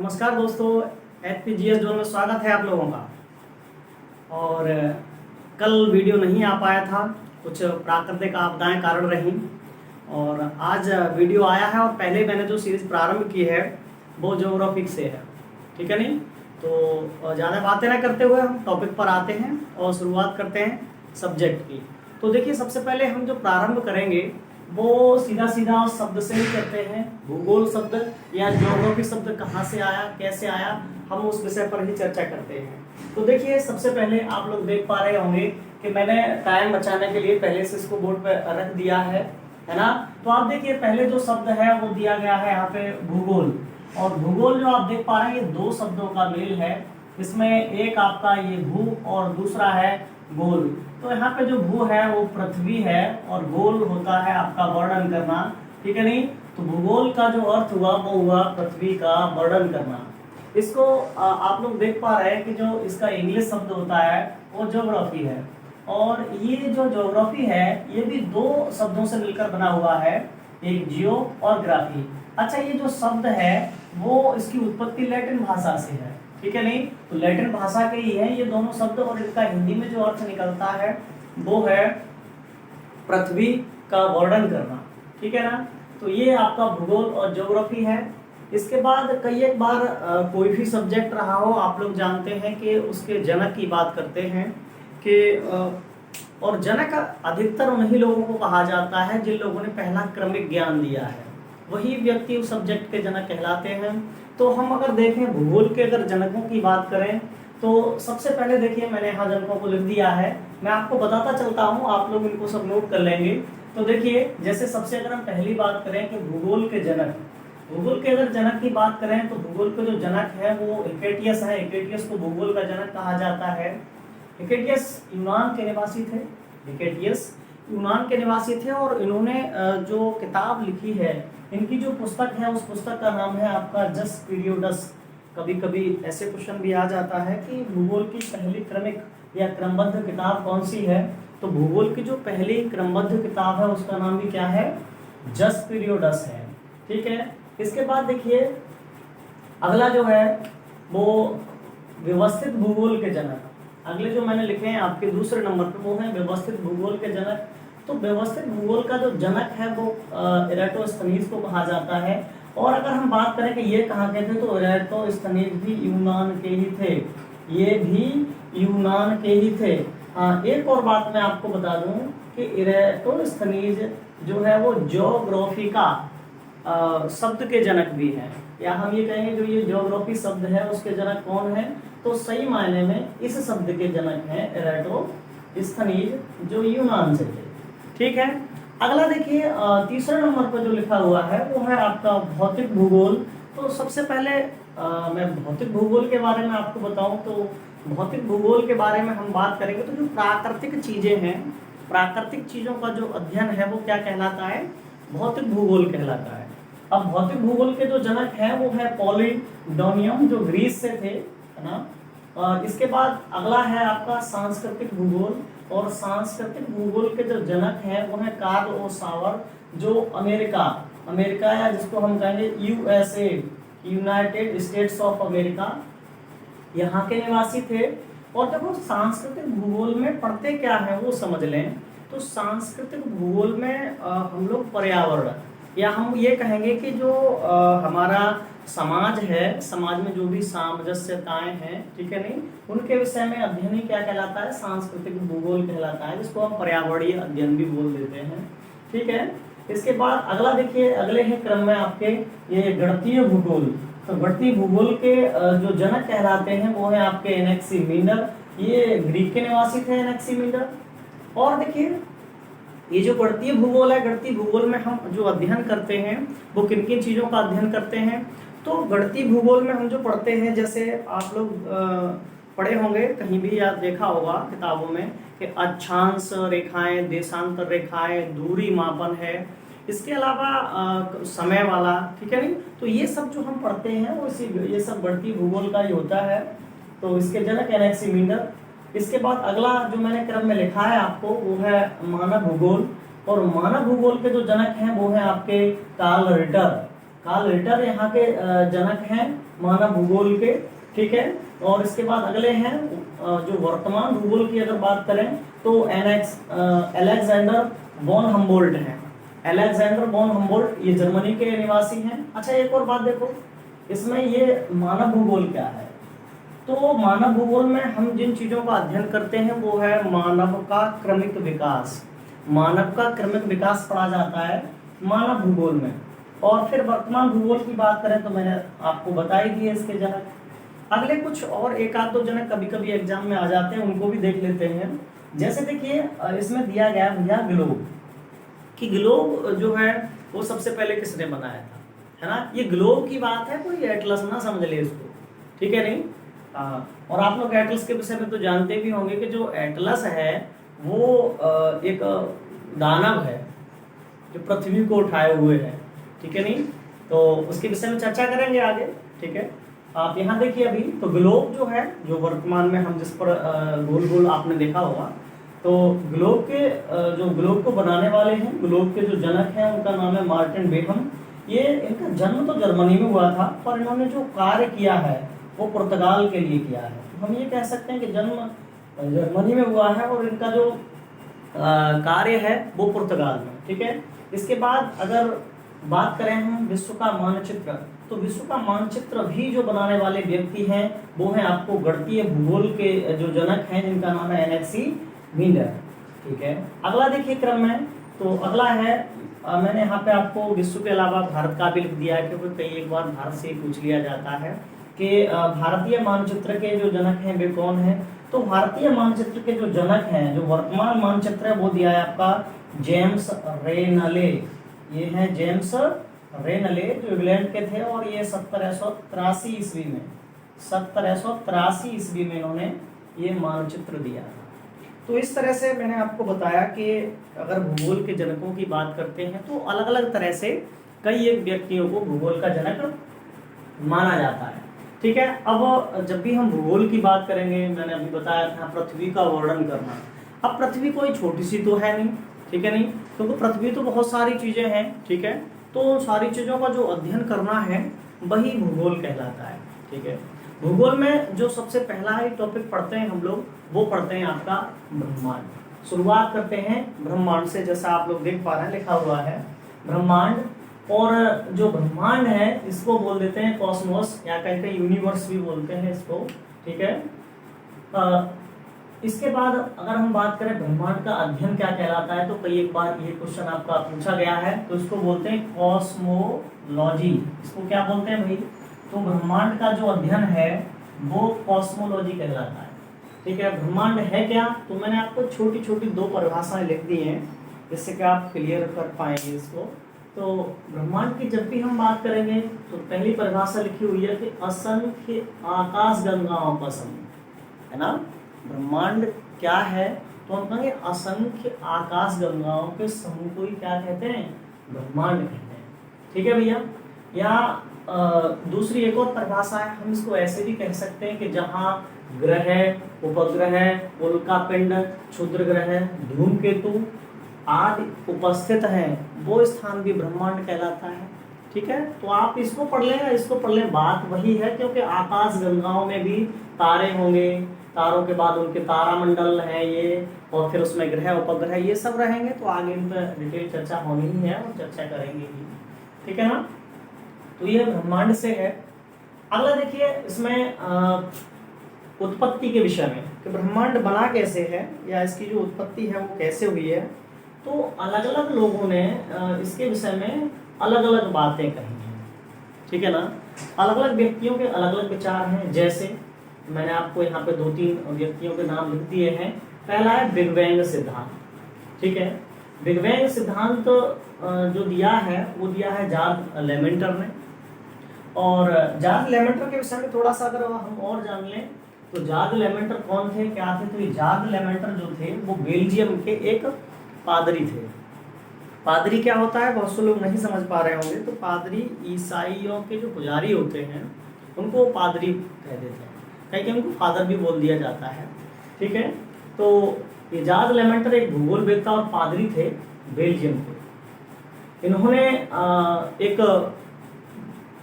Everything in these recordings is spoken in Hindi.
नमस्कार दोस्तों, HPGS जोन में स्वागत है आप लोगों का। और कल वीडियो नहीं आ पाया था, कुछ प्राकृतिक आपदाएं कारण रहीं और आज वीडियो आया है। और पहले मैंने जो सीरीज़ प्रारंभ की है वो ज्योग्राफिक से है, ठीक है नहीं। तो ज़्यादा बातें ना करते हुए हम टॉपिक पर आते हैं और शुरुआत करते हैं सब्जेक्ट की। तो देखिए, सबसे पहले हम जो प्रारंभ करेंगे वो सीधा सीधा शब्द से ही करते हैं। भूगोल शब्द या ज्योग्राफी शब्द कहाँ से आया, कैसे आया, हम उस विषय पर ही चर्चा करते हैं। तो देखिए, सबसे पहले आप लोग देख पा रहे होंगे कि मैंने टाइम बचाने के लिए पहले से इसको बोर्ड पर रख दिया है ना। तो आप देखिए, पहले जो शब्द है वो दिया गया है यहाँ पे भूगोल। और भूगोल जो आप देख पा रहे हैं ये दो शब्दों का मेल है। इसमें एक आपका ये भू और दूसरा है गोल। तो यहाँ पे जो भू है वो पृथ्वी है और गोल होता है आपका वर्णन करना, ठीक है नहीं। तो भूगोल का जो अर्थ हुआ वो हुआ पृथ्वी का वर्णन करना। इसको आप लोग देख पा रहे हैं कि जो इसका इंग्लिश शब्द होता है वो ज्योग्राफी है। और ये जो ज्योग्राफी है ये भी दो शब्दों से मिलकर बना हुआ है, एक जियो और ग्राफी। अच्छा, ये जो शब्द है वो इसकी उत्पत्ति लैटिन भाषा से है, ठीक है नहीं। तो लैटिन भाषा के ही है ये दोनों शब्द और इनका हिंदी में जो अर्थ निकलता है वो है पृथ्वी का वर्णन करना, ठीक है ना। तो ये आपका भूगोल और ज्योग्राफी है। इसके बाद कई एक बार कोई भी सब्जेक्ट रहा हो, आप लोग जानते हैं कि उसके जनक की बात करते हैं कि और जनक अधिकतर उन्हीं लोगों को कहा जाता है जिन लोगों ने पहला क्रमिक ज्ञान दिया है, वही व्यक्ति उस सब्जेक्ट के जनक कहलाते हैं। तो हम अगर देखें भूगोल के अगर जनकों की बात करें तो सबसे पहले देखिए, मैंने यहाँ जनकों को लिख दिया है, मैं आपको बताता चलता हूँ, आप लोग इनको सब नोट कर लेंगे। तो देखिए, जैसे सबसे अगर हम पहली बात करें कि भूगोल के जनक, भूगोल के अगर जनक की बात करें तो भूगोल के जो जनक है वो हिकेटियस है। हिकेटियस को भूगोल का जनक कहा जाता है। हिकेटियस यूनान के निवासी थे। हिकेटियस यूनान के निवासी थे और इन्होंने जो किताब लिखी है, इनकी जो पुस्तक है उस पुस्तक का नाम है आपका जस पीरियोडस। कभी कभी ऐसे क्वेश्चन भी आ जाता है कि भूगोल की पहली क्रमिक या क्रमबद्ध किताब कौन सी है। तो भूगोल की जो पहली क्रमबद्ध किताब है उसका नाम भी क्या है, जस पीरियोडस है, ठीक है। इसके बाद देखिए, अगला जो है वो व्यवस्थित भूगोल के जनक। अगले जो मैंने लिखे हैं आपके दूसरे नंबर पे वो है व्यवस्थित भूगोल के जनक। तो व्यवस्थित भूगोल का जो जनक है वो इराटोस्थनीज को कहा जाता है। और अगर हम बात करें कि ये कहाँ के थे तो इराटोस्थनीज भी यूनान के ही थे, ये भी यूनान के ही थे। हाँ, एक और बात मैं आपको बता दूं कि इराटोस्थनीज जो है वो ज्योग्राफी का शब्द के जनक भी हैं, या हम ये कहेंगे जो ये ज्योग्राफी शब्द है उसके जनक कौन है, तो सही मायने में इस शब्द के जनक हैं इराटोस्थनीज जो यूनान से थे, ठीक है। अगला देखिए, तीसरे नंबर पर जो लिखा हुआ है वो है आपका भौतिक भूगोल। तो सबसे पहले मैं भौतिक भूगोल के बारे में आपको बताऊं तो भौतिक भूगोल के बारे में हम बात करेंगे तो जो प्राकृतिक चीजें हैं, प्राकृतिक चीजों का जो अध्ययन है वो क्या कहलाता है, भौतिक भूगोल कहलाता है। अब भौतिक भूगोल के जो जनक हैं वो है पॉलीडोनियम जो ग्रीस से थे, है ना। इसके बाद अगला है आपका सांस्कृतिक भूगोल। और सांस्कृतिक भूगोल के जो जनक हैं वो है कार्ल ओ सावर जो अमेरिका या जिसको हम कहेंगे USA, United states of America, यहाँ के निवासी थे। और देखो, सांस्कृतिक भूगोल में पढ़ते क्या है वो समझ लें। तो सांस्कृतिक भूगोल में हम लोग पर्यावरण, या हम ये कहेंगे कि जो हमारा समाज है, समाज में जो भी सामंजस्यताएं हैं, ठीक है नहीं, उनके विषय में अध्ययन ही क्या कहलाता है, सांस्कृतिक भूगोल कहलाता है, जिसको हम पर्यावरणीय अध्ययन भी बोल देते हैं, ठीक है। इसके बाद अगला देखिए, अगले ही क्रम में आपके ये गणितीय भूगोल। तो गणितीय भूगोल के जो जनक कहलाते हैं वो है आपके एनेक्सिमींडर, ये ग्रीक के निवासी थे एनेक्सिमींडर। और देखिए, ये जो गणितीय भूगोल है, गणितीय भूगोल में हम जो अध्ययन करते हैं वो किन किन चीज़ों का अध्ययन करते हैं। तो गणितीय भूगोल में हम जो पढ़ते हैं, जैसे आप लोग पढ़े होंगे कहीं भी या देखा होगा किताबों में कि अक्षांश रेखाएं, देशांतर रेखाएं, दूरी मापन है, इसके अलावा समय वाला, ठीक है नहीं। तो ये सब जो हम पढ़ते हैं वो ये सब गणितीय भूगोल का ही होता है। तो इसके जनक एनेक्सिमींडर। इसके बाद अगला जो मैंने क्रम में लिखा है आपको वो है मानव भूगोल। और मानव भूगोल के जो जनक हैं वो हैं आपके कार्ल रिटर। कार्ल रिटर यहाँ के जनक हैं मानव भूगोल के, ठीक है। और इसके बाद अगले हैं जो वर्तमान भूगोल की अगर बात करें तो अलेक्जेंडर वॉन हम्बोल्ट हैं। अलेक्जेंडर वॉन हम्बोल्ट ये जर्मनी के निवासी हैं। अच्छा, एक और बात देखो, इसमें ये मानव भूगोल क्या है, तो मानव भूगोल में हम जिन चीजों का अध्ययन करते हैं वो है मानव का क्रमिक विकास। मानव का क्रमिक विकास पढ़ा जाता है मानव भूगोल में। और फिर वर्तमान भूगोल की बात करें तो मैंने आपको बता ही दिए इसके जनक। अगले कुछ और एक आध दो जनक कभी कभी एग्जाम में आ जाते हैं, उनको भी देख लेते हैं। जैसे देखिए इसमें दिया गया भैया ग्लोब, कि ग्लोब जो है वो सबसे पहले किसने बनाया था, है ना। ये ग्लोब की बात है, कोई एटलस ना समझ ले इसको, ठीक है नहीं। और आप लोग एटलस के विषय में तो जानते भी होंगे कि जो एटलस है वो एक दानव है जो पृथ्वी को उठाए हुए है, ठीक है नहीं। तो उसके विषय में चर्चा करेंगे आगे, ठीक है। आप यहाँ देखिए अभी तो ग्लोब जो है, जो वर्तमान में हम जिस पर गोल गोल आपने देखा होगा, तो ग्लोब के जो ग्लोब को बनाने वाले हैं, ग्लोब के जो जनक हैं उनका नाम है मार्टिन बेहम। ये इनका जन्म तो जर्मनी में हुआ था, पर इन्होंने जो कार्य किया है वो पुर्तगाल के लिए किया है। हम ये कह सकते हैं कि जन्म जर्मनी में हुआ है और इनका जो कार्य है वो पुर्तगाल में, ठीक है। इसके बाद अगर बात करें हम विश्व का मानचित्र, तो विश्व का मानचित्र भी जो बनाने वाले व्यक्ति हैं वो हैं आपको गणितीय भूगोल के जो जनक हैं जिनका नाम है एनेक्सी मींडर, ठीक है। अगला देखिए क्रम में, तो अगला है मैंने यहाँ पे आपको विश्व के अलावा भारत का भी लिख दिया है, क्योंकि कई एक बार भारत से पूछ लिया जाता है कि भारतीय मानचित्र के जो जनक हैं वे कौन हैं। तो भारतीय मानचित्र के जो जनक हैं, जो वर्तमान मानचित्र है वो दिया है आपका जेम्स रेनले। ये हैं जेम्स रेनले जो इंग्लैंड के थे और ये 1783 ईस्वी में 1783 ईस्वी में इन्होंने ये मानचित्र दिया था। तो इस तरह से मैंने आपको बताया कि अगर भूगोल के जनकों की बात करते हैं तो अलग अलग तरह से कई एक व्यक्तियों को भूगोल का जनक माना जाता है, ठीक है। अब जब भी हम भूगोल की बात करेंगे, मैंने अभी बताया था पृथ्वी का वर्णन करना। अब पृथ्वी कोई छोटी सी तो है नहीं, ठीक है नहीं, क्योंकि पृथ्वी तो बहुत सारी चीजें हैं, ठीक है। तो सारी चीजों का जो अध्ययन करना है वही भूगोल कहलाता है, ठीक है। भूगोल में जो सबसे पहला ही टॉपिक पढ़ते हैं हम लोग, वो पढ़ते हैं आपका ब्रह्मांड। शुरुआत करते हैं ब्रह्मांड से, जैसा आप लोग देख पा रहे हैं लिखा हुआ है ब्रह्मांड। और जो ब्रह्मांड है इसको बोल देते हैं कॉस्मोस, या कहते हैं यूनिवर्स भी बोलते हैं इसको, ठीक है। इसके बाद अगर हम बात करें ब्रह्मांड का अध्ययन क्या कहलाता है, तो कई एक बार ये क्वेश्चन आपका पूछा गया है, तो इसको बोलते हैं कॉस्मोलॉजी। इसको क्या बोलते हैं भाई, तो ब्रह्मांड का जो अध्ययन है वो कॉस्मोलॉजी कहलाता है, ठीक है। ब्रह्मांड है क्या, तो मैंने आपको छोटी छोटी दो परिभाषाएं लिख दी हैं जिससे कि आप क्लियर कर पाएंगे इसको। तो ब्रह्मांड की जब भी हम बात करेंगे तो पहली परिभाषा लिखी हुई है कि असंख्य आकाश गंगाओं का समूह, है ना। ब्रह्मांड क्या है, तो हम कहेंगे असंख्य आकाश गंगाओं के समूह को ही क्या कहते हैं, ब्रह्मांड कहते हैं, ठीक है भैया। या दूसरी एक और परिभाषा है, हम इसको ऐसे भी कह सकते हैं कि जहाँ ग्रह, उपग्रह, उल्कापिंड, क्षुद्र ग्रह, धूमकेतु आदि उपस्थित हैं वो स्थान भी ब्रह्मांड कहलाता है, ठीक है। तो आप इसको पढ़ लें या इसको पढ़ लें, बात वही है, क्योंकि आकाश गंगाओं में भी तारे होंगे, तारों के बाद उनके तारामंडल है ये, और फिर उसमें ग्रह उपग्रह ये सब रहेंगे। तो आगे इन पर डिटेल चर्चा होनी ही है और चर्चा करेंगे ही, ठीक है ना। तो ये ब्रह्मांड से है। अगला देखिए इसमें उत्पत्ति के विषय में कि ब्रह्मांड बना कैसे है या इसकी जो उत्पत्ति है वो कैसे हुई है। तो अलग अलग लोगों ने इसके विषय में अलग अलग बातें कही हैं, ठीक है ना। अलग अलग व्यक्तियों के अलग अलग विचार हैं। जैसे मैंने आपको यहाँ पे 2-3 व्यक्तियों के नाम लिख दिए हैं। पहला है बिग बैंग सिद्धांत, ठीक है। बिग बैंग सिद्धांत जो दिया है वो दिया है जॉर्ज लेमेंटर ने। और जॉर्ज लेमेंटर के विषय में थोड़ा सा अगर हम और जान लें तो जॉर्ज लेमेंटर कौन थे, क्या थे, तो ये जॉर्ज लेमेंटर जो थे वो बेल्जियम के एक पादरी थे। पादरी क्या होता है बहुत से लोग नहीं समझ पा रहे होंगे, तो पादरी ईसाइयों के जो पुजारी होते हैं उनको पादरी कह देते हैं, कहीं कहीं उनको फादर भी बोल दिया जाता है, ठीक है। तो ये जॉर्ज लेमेंटर एक भूगोलवेत्ता और पादरी थे बेल्जियम के। इन्होंने एक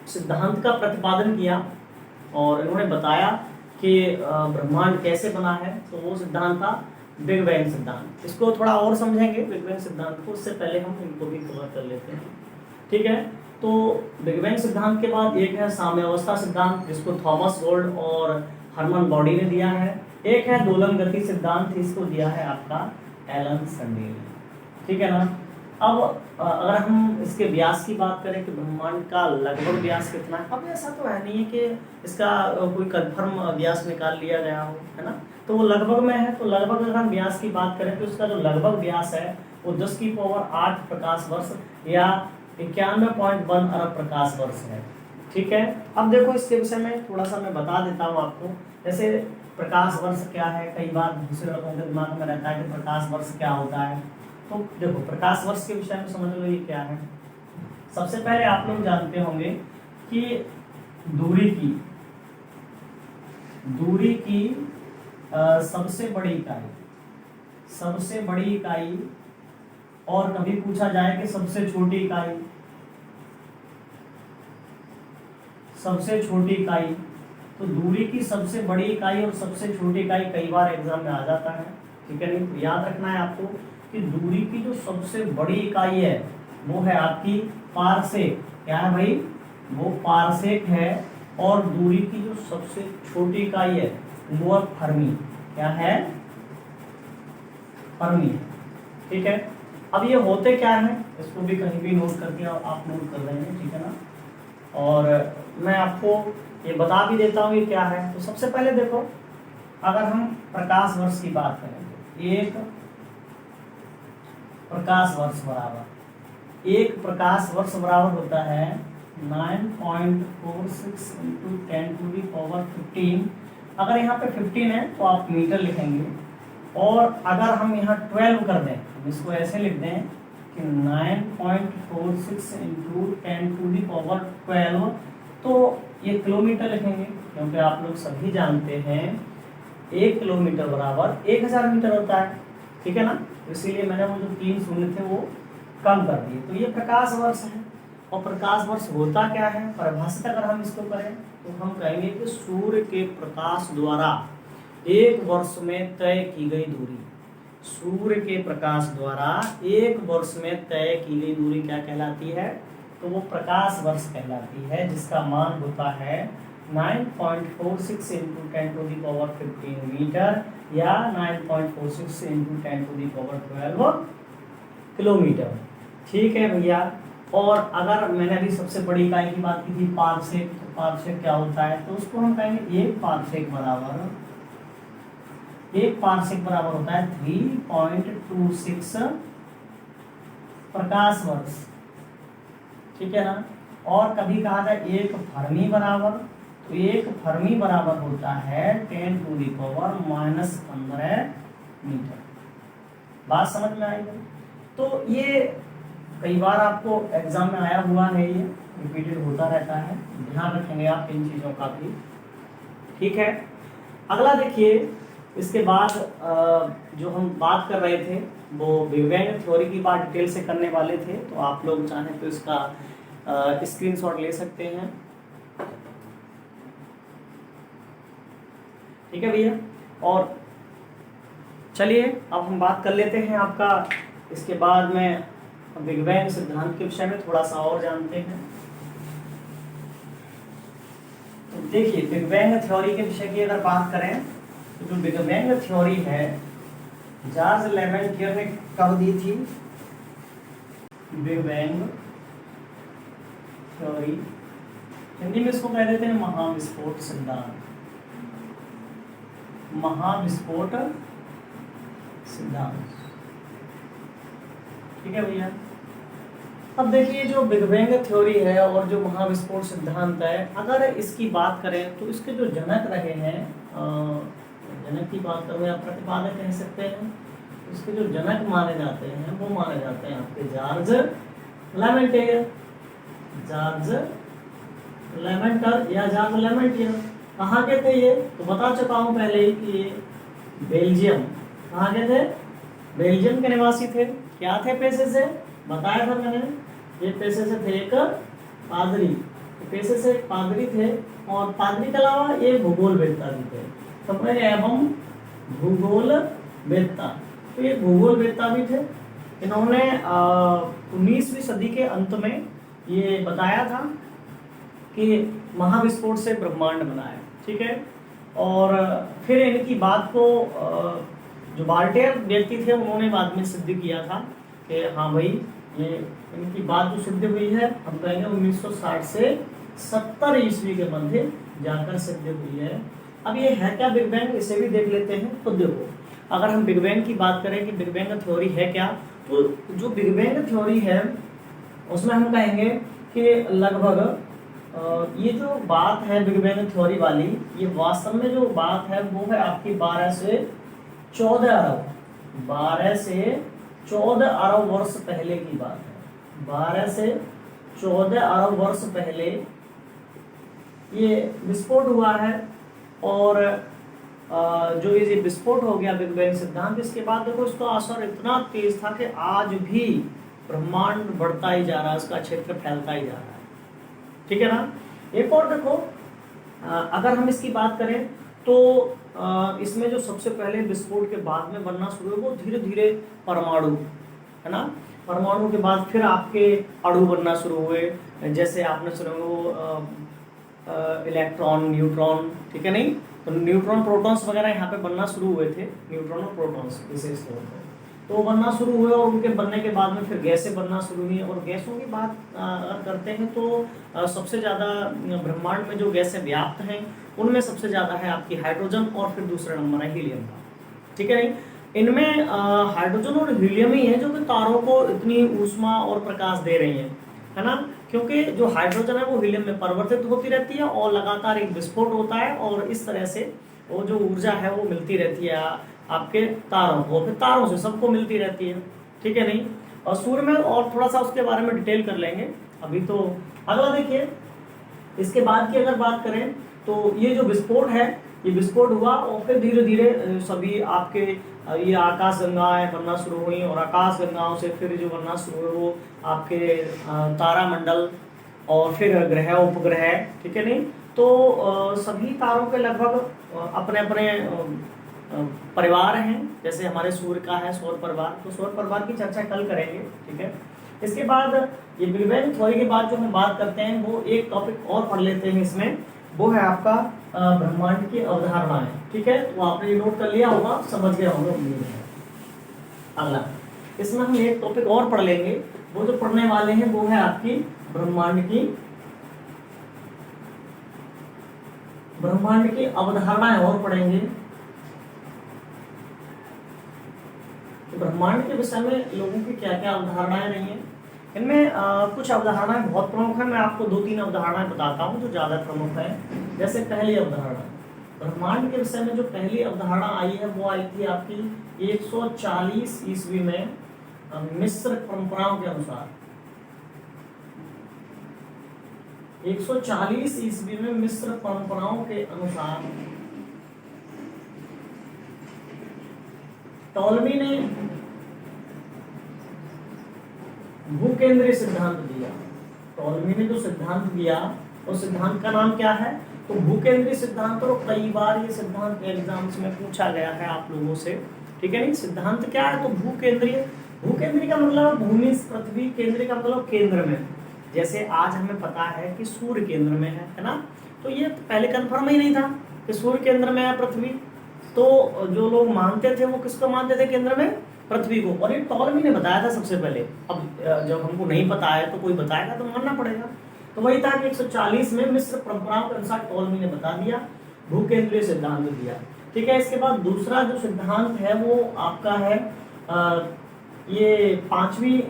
सिद्धांत का प्रतिपादन किया और इन्होंने बताया कि ब्रह्मांड कैसे बना है, तो वो सिद्धांत था बिग बैंग सिद्धांत। इसको थोड़ा और समझेंगे बिग बैंग सिद्धांत को, उससे पहले हम इनको भी कवर कर लेते हैं। ठीक है, तो बिग बैंग सिद्धांत के बाद एक है साम्यावस्था सिद्धांत, जिसको थॉमस गोल्ड और हरमन बॉडी ने दिया है। एक है दोलन गति सिद्धांत, इसको दिया है आपका एलन संडेल। ठीक है ना। अब अगर हम इसके व्यास की बात करें कि ब्रह्मांड का लगभग व्यास कितना है, अब ऐसा तो है नहीं है कि इसका कोई कंफर्म व्यास निकाल लिया गया हो, है ना, तो वो लगभग में है। तो लगभग अगर हम व्यास की बात करें तो इसका जो लगभग व्यास है वो 10⁸ प्रकाश वर्ष या 91.1 अरब प्रकाश वर्ष है। ठीक है, अब देखो इसके विषय में थोड़ा सा मैं बता देता हूँ आपको। जैसे प्रकाश वर्ष क्या है, कई बार दूसरे लोगों के दिमाग में रहता है कि प्रकाश वर्ष क्या होता है। तो देखो प्रकाश वर्ष के विषय में समझ लो ये क्या है। सबसे पहले आप लोग जानते होंगे कि दूरी की सबसे बड़ी इकाई और कभी पूछा जाए कि सबसे छोटी इकाई, तो दूरी की सबसे बड़ी इकाई और सबसे छोटी इकाई कई बार एग्जाम में आ जाता है। ठीक है, नहीं तो याद रखना है आपको कि दूरी की जो सबसे बड़ी इकाई है वो है आपकी पारसेक। क्या है भाई, वो पारसेक है। और दूरी की जो सबसे छोटी इकाई है वो है फर्मी। क्या है, फर्मी। ठीक है, अब ये होते क्या है, इसको भी कहीं भी नोट कर दिया, आप नोट कर लेंगे। ठीक है ना, और मैं आपको ये बता भी देता हूँ ये क्या है। तो सबसे पहले देखो, अगर हम प्रकाश वर्ष की बात करें तो एक प्रकाश वर्ष बराबर होता है 9.46 × 10⁻15। अगर यहाँ पे 15 है तो आप मीटर लिखेंगे, और अगर हम यहाँ 12 कर दें, हम इसको ऐसे लिख दें कि 9.46 × 10⁻12, तो ये किलोमीटर लिखेंगे, क्योंकि आप लोग सभी जानते हैं 1 किलोमीटर बराबर 1000 मीटर होता है। ठीक है ना, इसीलिए मैंने वो जो 3 शून्य थे वो कम कर दिए। तो ये प्रकाश वर्ष है। और प्रकाश वर्ष होता क्या है, परिभाषित अगर हम इसको करें तो हम कहेंगे कि सूर्य के प्रकाश द्वारा एक वर्ष में तय की गई दूरी। सूर्य के प्रकाश द्वारा एक वर्ष में तय की गई दूरी क्या कहलाती है, तो वो प्रकाश वर्ष कहलाती है, जिसका मान होता है 9.46 × 10⁻15 मीटर या 9.46 × 10⁻12 किलोमीटर। ठीक है भैया। और अगर मैंने अभी सबसे बड़ी इकाई की बात की थी पारसेक, तो पारसेक क्या होता है, तो उसको हम कहेंगे एक पारसेक बराबर होता है 3.26 प्रकाश वर्ष। ठीक है ना, और कभी कहा जाए एक फर्मी बराबर, तो एक फर्मी बराबर होता है 10⁻⁻15 मीटर। बात समझ में आई? तो ये कई बार आपको एग्जाम में आया हुआ है, ये रिपीटेड होता रहता है, ध्यान रखेंगे आप इन चीज़ों का भी। ठीक है, अगला देखिए, इसके बाद जो हम बात कर रहे थे वो बिग बैंग थ्योरी की बात डिटेल से करने वाले थे। तो आप लोग चाहें तो इसका स्क्रीनशॉट ले सकते हैं। ठीक है भैया, और चलिए अब हम बात कर लेते हैं आपका, इसके बाद में बिग बैंग सिद्धांत के विषय में थोड़ा सा और जानते हैं। तो देखिए बिग बैंग थ्योरी के विषय की अगर बात करें तो जो बिग बैंग थ्योरी है जॉर्ज लेमेंटियर ने कब दी थी। बिग बैंग थ्योरी हिंदी में इसको कह देते हैं महाविस्फोट सिद्धांत। महाविस्फोट सिद्धांत। ठीक है भैया। अब देखिए जो बिग बैंग थ्योरी है और जो महाविस्फोट सिद्धांत है, अगर इसकी बात करें तो इसके जो जनक रहे हैं, जनक की बात करो या प्रतिपादक कह सकते हैं, इसके जो जनक माने जाते हैं वो माने जाते हैं आपके जॉर्ज लेमेंटियर। जॉर्ज लेमेंटर या जॉर्ज लेमेंटियर कहाँ के थे ये, तो बता चुका हूँ पहले ही कि ये बेल्जियम, कहाँ के थे, बेल्जियम के निवासी थे। क्या थे पेशे से, बताया था मैंने, ये पेशे से थे एक पादरी। तो पेशे से एक पादरी थे, और पादरी के अलावा ये भूगोलवेत्ता भी थे। तो एवं भूगोलवेत्ता, तो ये भूगोलवेत्ता भी थे। इन्होंने 19वीं सदी के अंत में ये बताया था कि महाविस्फोट से ब्रह्मांड बना है, ठीक है। और फिर इनकी बात को जो वाल्टेयर व्यक्ति थे उन्होंने बाद में सिद्ध किया था कि हाँ भाई ये इनकी बात जो सिद्ध हुई है, हम कहेंगे 1960 से 70 ईस्वी के मध्य जाकर सिद्ध हुई है। अब ये है क्या बिग बैंग, इसे भी देख लेते हैं। तो देखो, अगर हम बिग बैंग की बात करें कि बिग बैंग थ्योरी है क्या, तो जो बिग बैंग थ्योरी है उसमें हम कहेंगे कि लगभग ये जो बात है बिग बैंग थ्योरी वाली, ये वास्तव में जो बात है वो है आपकी 12 से 14 अरब वर्ष पहले की बात है। 12 से 14 अरब वर्ष पहले ये विस्फोट हुआ है। और जो ये विस्फोट हो गया बिग बैंग सिद्धांत, इसके बाद देखो इसका असर इतना तेज था कि आज भी ब्रह्मांड बढ़ता ही जा रहा है, इसका क्षेत्र फैलता ही जा रहा है, ठीक है ना। एक और देखो, अगर हम इसकी बात करें तो इसमें जो सबसे पहले विस्फोट के बाद में बनना शुरू हुआ वो धीरे धीरे परमाणु, है ना। परमाणु के बाद फिर आपके अणु बनना शुरू हुए, जैसे आपने सुना वो इलेक्ट्रॉन, न्यूट्रॉन, ठीक है नहीं। तो न्यूट्रॉन, प्रोटॉन्स वगैरह यहाँ पे बनना शुरू हुए थे, न्यूट्रॉन और प्रोटॉन्स विशेष तौर पर तो बनना शुरू हुए। और उनके बनने के बाद में फिर गैसें बनना शुरू हुई। और गैसों की बात अगर करते हैं तो सबसे ज़्यादा ब्रह्मांड में जो गैसें व्याप्त हैं उनमें सबसे ज़्यादा है आपकी हाइड्रोजन, और फिर दूसरा नंबर है हीलियम का, ठीक है नहीं। इनमें हाइड्रोजन और हीलियम ही है जो कि तारों को इतनी ऊष्मा और प्रकाश दे रही है ना। क्योंकि जो हाइड्रोजन है वो हीलियम में परिवर्तित होती रहती है और लगातार एक विस्फोट होता है, और इस तरह से वो जो ऊर्जा है वो मिलती रहती है आपके तारों को, फिर तारों से सबको मिलती रहती है, ठीक है नहीं। और सूर्य में और थोड़ा सा उसके बारे में डिटेल कर लेंगे, अभी तो अगला देखिए। इसके बाद की अगर बात करें तो ये जो विस्फोट है, ये विस्फोट हुआ और फिर धीरे धीरे सभी आपके ये आकाश गंगाएं बनना शुरू हुई, और आकाश गंगाओं से फिर जो बनना शुरू हुए वो आपके तारामंडल और फिर ग्रह, उपग्रह, ठीक है नहीं। तो सभी तारों के लगभग अपने अपने परिवार हैं, जैसे हमारे सूर्य का है सौर परिवार, तो सौर परिवार की चर्चा कल करेंगे, ठीक है। इसके बाद ये बिग बैंग थ्योरी के बाद जो हम बात करते हैं वो एक टॉपिक और पढ़ लेते हैं इसमें, वो है आपका ब्रह्मांड की अवधारणाएं, ठीक है। तो आपने ये नोट कर लिया होगा, समझ गया होगा उम्मीद है। अगला इसमें हम एक टॉपिक और पढ़ लेंगे, वो जो पढ़ने वाले हैं वो है आपकी ब्रह्मांड की अवधारणाएं और पढ़ेंगे। तो ब्रह्मांड के विषय में लोगों की क्या क्या अवधारणाएं रही हैं, इनमें कुछ अवधारणाएं बहुत प्रमुख हैं। मैं आपको 2-3 अवधारणाएं बताता हूं जो ज़्यादा प्रमुख हैं। जैसे पहली अवधारणा, ब्रह्मांड के विषय में जो पहली अवधारणा आई है वो आई थी आपकी 140 ईस्वी में मिस्र परंपराओं के अनुसार। 140 ईस्वी में मिस्र परंपराओं के अनुसार टॉलमी ने भूकेंद्रीय सिद्धांत दिया। टॉलमी ने जो सिद्धांत दिया उस सिद्धांत का नाम क्या है, तो भूकेंद्रीय सिद्धांत। और कई बार ये सिद्धांत एग्जाम्स में पूछा गया है आप लोगों से, ठीक है नहीं। सिद्धांत क्या है, तो भूकेंद्रीय। भूकेंद्रीय का मतलब भूमि, पृथ्वी, केंद्रीय का मतलब केंद्र में। जैसे आज हमें पता है कि सूर्य केंद्र में है ना। तो ये पहले कंफर्म ही नहीं था कि सूर्य केंद्र में है पृथ्वी। तो जो लोग मानते थे वो किसको मानते थे केंद्र में, पृथ्वी को। और ये टॉलमी ने बताया था सबसे पहले। अब जब हमको नहीं पता है तो कोई बताएगा तो मानना पड़ेगा। तो वही था कि 140 में मिस्र परंपराओं के अनुसार टॉलमी ने बता दिया, भूकेंद्रीय सिद्धांत दिया, ठीक है। इसके बाद दूसरा जो सिद्धांत है वो आपका है ये 5वीं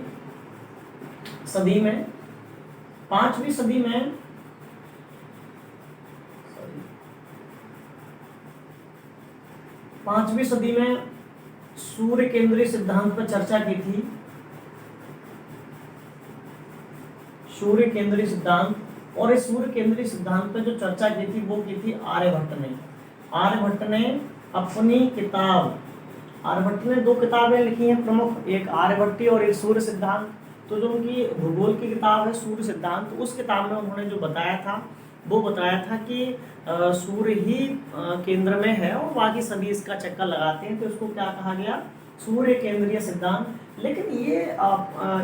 सदी में 5वीं सदी में सूर्य केंद्रीय सिद्धांत पर चर्चा की थी। सूर्य केंद्रीय सिद्धांत, और इस सूर्य केंद्रीय सिद्धांत पर जो चर्चा की थी वो की थी आर्यभट्ट ने। आर्यभट्ट ने अपनी किताब, आर्यभट्ट ने 2 किताबें लिखी हैं प्रमुख, एक आर्यभट्टी और एक सूर्य सिद्धांत। तो जो उनकी भूगोल की किताब है सूर्य सिद्धांत, उस किताब में उन्होंने जो बताया था वो बताया था कि सूर्य ही केंद्र में है और बाकी सभी इसका चक्कर लगाते हैं, तो इसको क्या कहा गया, सूर्य केंद्रीय सिद्धांत। लेकिन ये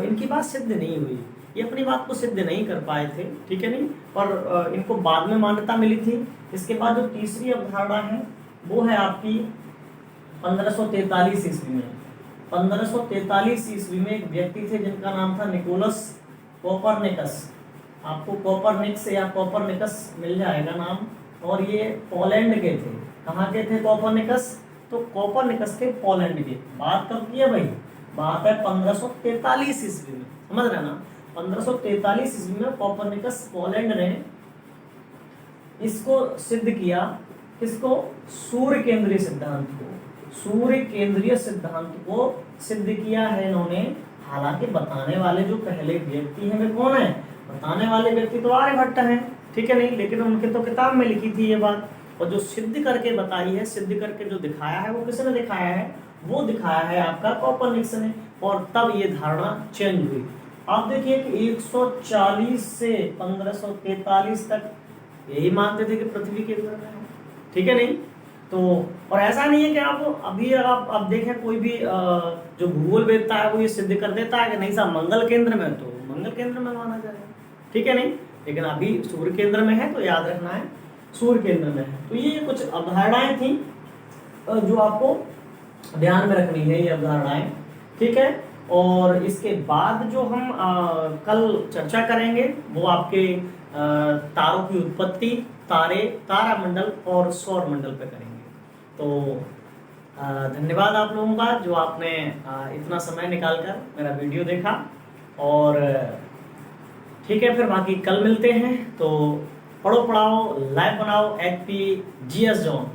इनकी बात सिद्ध नहीं हुई, ये अपनी बात को सिद्ध नहीं कर पाए थे, ठीक है नहीं, और इनको बाद में मान्यता मिली थी। इसके बाद जो तीसरी अवधारणा है वो है आपकी 1543 ईस्वी में। 1543 ईस्वी में एक व्यक्ति थे जिनका नाम था निकोलस कोपरनिकस। आपको कोपरनिक्स या कोपरनिकस मिल जाएगा नाम, और ये पोलैंड के थे। कहाँ के थे कोपरनिकस, तो कोपरनिकस थे पोलैंड के। बात कब की है भाई, बात है 1543 ईस्वी में, समझ रहे ना, 1543 ईस्वी में कोपरनिकस पोलैंड ने इसको सिद्ध किया, किसको, सूर्य केंद्रीय सिद्धांत को, सूर्य केंद्रीय सिद्धांत को सिद्ध किया है इन्होंने। हालांकि बताने वाले जो पहले व्यक्ति हैं वे कौन है, बताने वाले व्यक्ति तो आर्यभट्ट हैं, ठीक है नहीं, लेकिन उनके तो किताब में लिखी थी ये बात, और जो सिद्ध करके बताई है, सिद्ध करके जो दिखाया है वो किसने दिखाया है, वो दिखाया है आपका कोपरनिकस ने, और तब ये धारणा चेंज हुई। आप देखिए कि 140 से 1543 तक यही मानते थे कि पृथ्वी केंद्र में है, ठीक है नहीं, तो और ऐसा नहीं है कि आप अभी आप देखें कोई भी जो भूगोल वेदता है वो ये सिद्ध कर देता है कि नहीं साहब मंगल केंद्र में, तो मंगल केंद्र में माना जाएगा, ठीक है नहीं, लेकिन अभी सूर्य केंद्र में है तो याद रखना है सूर्य केंद्र में है। तो ये कुछ अवधारणाएं थी जो आपको ध्यान में रखनी है, ये अवधारणाएं, ठीक है। और इसके बाद जो हम कल चर्चा करेंगे वो आपके तारों की उत्पत्ति, तारे, तारामंडल और सौर मंडल पे करेंगे। तो धन्यवाद आप लोगों का जो आपने इतना समय निकालकर मेरा वीडियो देखा, और ठीक है, फिर बाकी कल मिलते हैं। तो पढ़ो पढ़ाओ लाइव बनाओ HP GS जोन।